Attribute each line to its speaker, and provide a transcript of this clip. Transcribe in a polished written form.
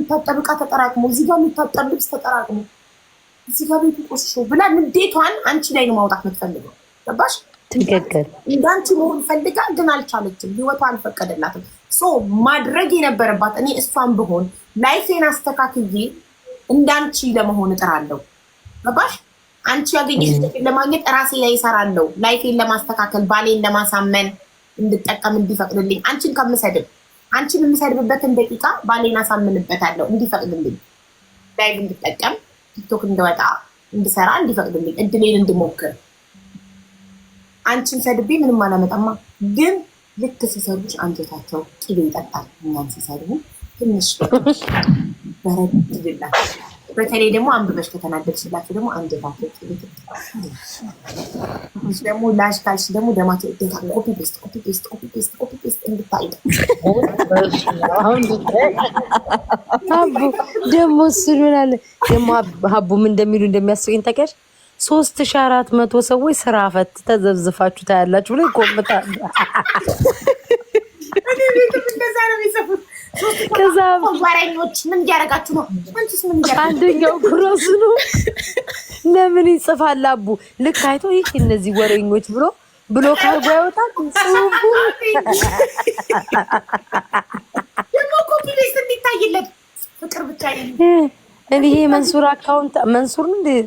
Speaker 1: የሚታጠብ ዕቃ ተጠራቅሞ እዚህ ጋር የሚታጠብ ልብስ ተጠራቅሞ እዚህ ጋር ቤቱ ቆሽሾ ብላ ንዴቷን አንቺ ላይ ነው ማውጣት የምትፈልገው። ገባሽ?
Speaker 2: ትክክል።
Speaker 1: እንዳንቺ መሆን ፈልጋ ግን አልቻለችም። ህይወቷ አልፈቀደላትም። ማድረግ የነበረባት እኔ እሷን ብሆን ላይፌን አስተካክዬ እንዳንቺ ለመሆን እጥራለሁ። ገባሽ? አንቺ ያገኘሽ ለማግኘት ራሴ ላይ እሰራለሁ። ላይፌን ለማስተካከል ባሌን ለማሳመን እንድጠቀም እንዲፈቅድልኝ አንቺን ከምሰድብ አንቺን የምሰድብበትን ደቂቃ ባሌን አሳምንበታለሁ እንዲፈቅድልኝ ላይቭ እንድጠቀም ቲክቶክ እንደወጣ እንድሰራ እንዲፈቅድልኝ እድሌን እንድሞክር። አንቺን ሰድቤ ምንም አላመጣማ። ግን ልክ ሲሰሩች አንጀታቸው ቅቤ ይጠጣል። እኛን ሲሰድቡ ትንሽ በረድ ይላቸው። በተለይ ደግሞ አንብበሽ ከተናደድሽላቸው ደግሞ አንጀታቸው ቅቤ ይጠጣል። ደግሞ ላሽ ካልሽ ደግሞ ደማቸው ይደታል። ኮፒ ፔስት ኮፒ ፔስት ኮፒ ፔስት ኮፒ ፔስት እንድታይ
Speaker 2: ሀቡ ደግሞ እሱን ምናለ ደግሞ ሀቡም እንደሚሉ እንደሚያስቀኝ ታውቂያለሽ። 3400 ሰዎች ስራ ፈት ተዘብዝፋችሁ ታያላችሁ ብሎ ይቆምጣል።
Speaker 1: እኔ ቤትም እንደዛ ነው የሚጽፉት።
Speaker 2: ከዛ
Speaker 1: ወሬኞች ምን እያደረጋችሁ ነው? አንቺስ ምን እያደረጋችሁ?
Speaker 2: አንደኛው ኩራሱ ነው። ለምን ይጽፋል አቡ? ልክ አይቶ ይህ እነዚህ ወሬኞች ብሎ ካርጎ ያወጣል። ጽሁፉ
Speaker 1: ደግሞ ኮፒ ፔስት እንዲታይለት ፍቅር ብቻ
Speaker 2: እኔ ይሄ መንሱር አካውንት መንሱር እንደ